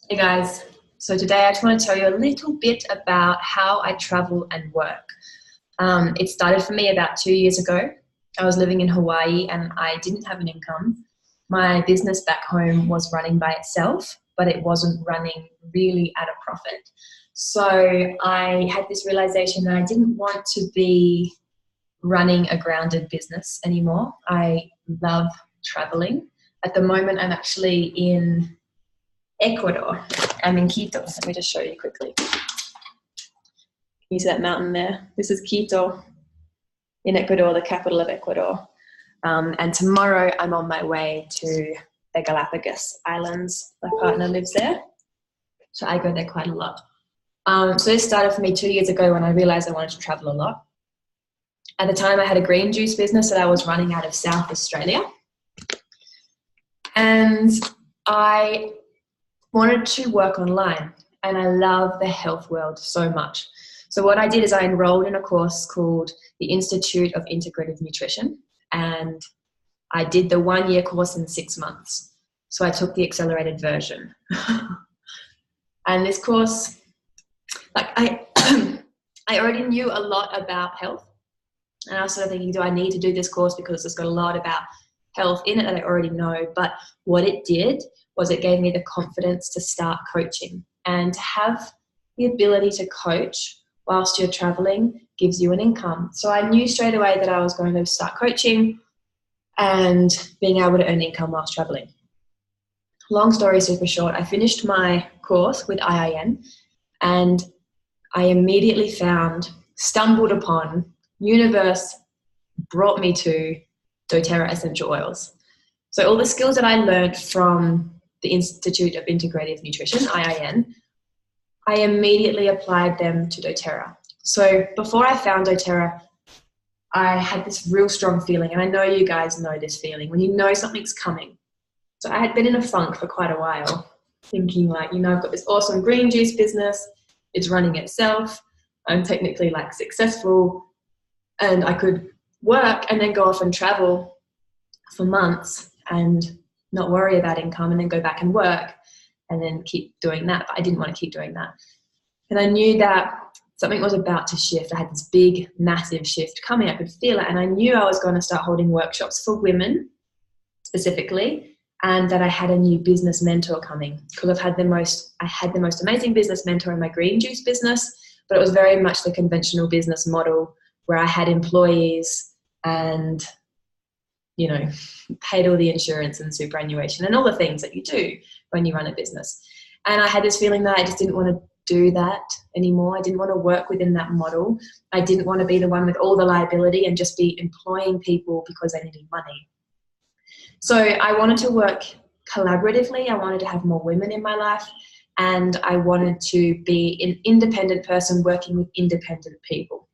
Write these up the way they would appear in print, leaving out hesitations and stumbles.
Hey guys, so today I just want to tell you a little bit about how I travel and work. It started for me about 2 years ago. I was living in Hawaii and I didn't have an income. My business back home was running by itself, but it wasn't running really at a profit. So I had this realization that I didn't want to be running a grounded business anymore. I love traveling. At the moment, I'm actually in Ecuador. I'm in Quito. Let me just show you quickly. You see that mountain there? This is Quito in Ecuador, the capital of Ecuador. And tomorrow I'm on my way to the Galapagos Islands. My partner lives there, so I go there quite a lot. So this started for me 2 years ago when I realized I wanted to travel a lot. At the time I had a green juice business that I was running out of South Australia. And I wanted to work online, and I love the health world so much. So what I did is I enrolled in a course called the Institute of Integrative Nutrition, and I did the 1-year course in 6 months. So I took the accelerated version. And this course, I already knew a lot about health, and I was sort of thinking, do I need to do this course because it's got a lot about health in it that I already know? But what it did was it gave me the confidence to start coaching, and to have the ability to coach whilst you're traveling gives you an income. So I knew straight away that I was going to start coaching and being able to earn income whilst traveling. Long story super short, I finished my course with IIN, and I immediately stumbled upon, universe brought me to dōTERRA essential oils. So all the skills that I learned from the Institute of Integrative Nutrition, IIN, I immediately applied them to dōTERRA. So before I found dōTERRA, I had this real strong feeling, and I know you guys know this feeling, when you know something's coming. So I had been in a funk for quite a while, thinking like, I've got this awesome green juice business, it's running itself, I'm technically successful, and I could work and then go off and travel for months and not worry about income, and then go back and work and then keep doing that. But I didn't want to keep doing that. And I knew that something was about to shift. I had this big, massive shift coming. I could feel it. And I knew I was going to start holding workshops for women specifically, and that I had a new business mentor coming, because I had the most amazing business mentor in my green juice business, but it was very much the conventional business model where I had employees and, paid all the insurance and superannuation and all the things that you do when you run a business. And I had this feeling that I just didn't want to do that anymore. I didn't want to work within that model. I didn't want to be the one with all the liability and just be employing people because I needed money. So I wanted to work collaboratively. I wanted to have more women in my life, and I wanted to be an independent person working with independent people.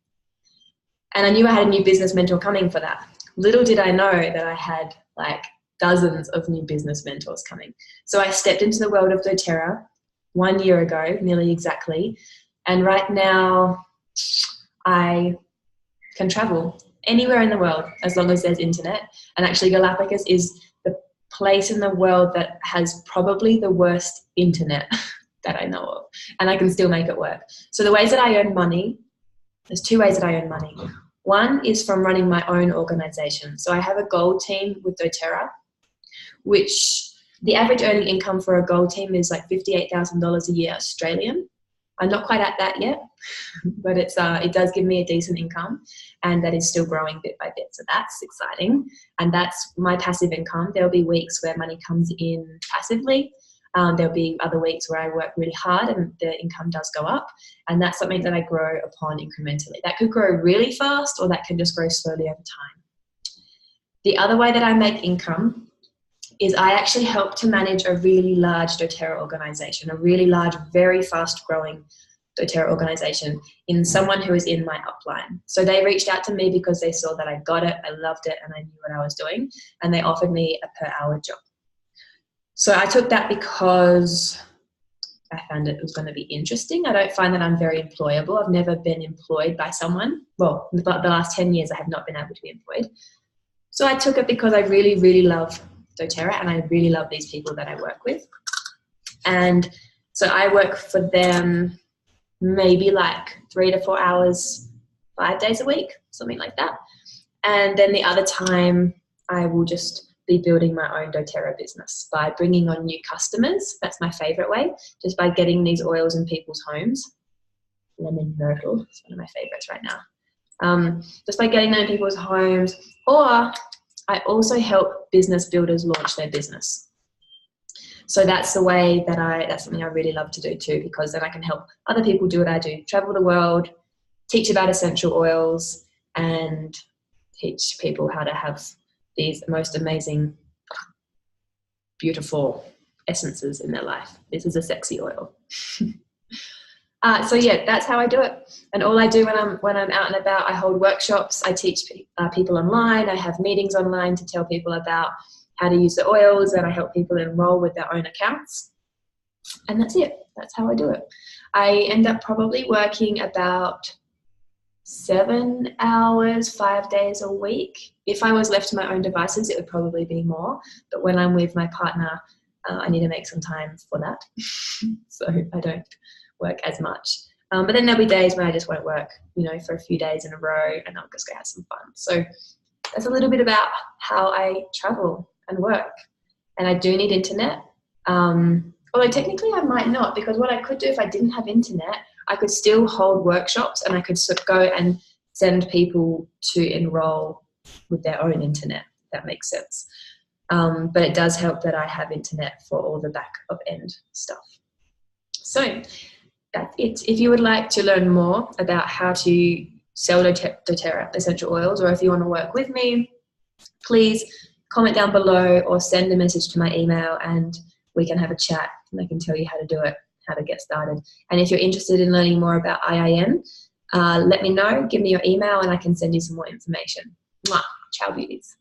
And I knew I had a new business mentor coming for that. Little did I know that I had dozens of new business mentors coming. So I stepped into the world of dōTERRA 1 year ago, nearly exactly. And right now I can travel anywhere in the world as long as there's internet. And actually Galapagos is the place in the world that has probably the worst internet that I know of. And I can still make it work. So the ways that I earn money, there's 2 ways that I earn money. One is from running my own organization. So I have a gold team with dōTERRA, which the average earning income for a gold team is $58,000 a year Australian. I'm not quite at that yet, but it does give me a decent income, and that is still growing bit by bit. So that's exciting. And that's my passive income. There'll be weeks where money comes in passively. There'll be other weeks where I work really hard and the income does go up, and that's something that I grow upon incrementally. That could grow really fast, or that can just grow slowly over time. The other way that I make income is I actually help to manage a really large dōTERRA organization, a really large, very fast growing dōTERRA organization, in someone who is in my upline. So they reached out to me because they saw that I got it, I loved it, and I knew what I was doing, and they offered me a per hour job. So I took that because I found it was going to be interesting. I don't find that I'm very employable. I've never been employed by someone. Well, the last 10 years I have not been able to be employed. So I took it because I really, really love dōTERRA, and I really love these people that I work with. And So I work for them maybe like 3 to 4 hours, 5 days a week, something like that. And then the other time I will just be building my own doTERRA business by bringing on new customers. That's my favorite way, just by getting these oils in people's homes. Lemon myrtle is one of my favorites right now. Just by getting them in people's homes, or I also help business builders launch their business. So that's the way that that's something I really love to do too, because then I can help other people do what I do, travel the world, teach about essential oils, and teach people how to have these most amazing, beautiful essences in their life. This is a sexy oil. So yeah, that's how I do it. And all I do when I'm out and about, I hold workshops, I teach people online, I have meetings online to tell people about how to use the oils, and I help people enroll with their own accounts. And that's it. That's how I do it. I end up probably working about 7 hours, 5 days a week. If I was left to my own devices, it would probably be more. But when I'm with my partner, I need to make some time for that. So I don't work as much. But then there'll be days when I just won't work, for a few days in a row, and I'll just go have some fun. So that's a little bit about how I travel and work. And I do need internet. Although technically I might not, because what I could do if I didn't have internet, I could still hold workshops and I could go and send people to enroll with their own internet, if that makes sense. But it does help that I have internet for all the back of end stuff. So that's it. If you would like to learn more about how to sell doTERRA essential oils, or if you want to work with me, please comment down below or send a message to my email and we can have a chat and I can tell you how to do it, how to get started. And if you're interested in learning more about IIN, let me know, give me your email and I can send you some more information. Mwah. Ciao, beauties.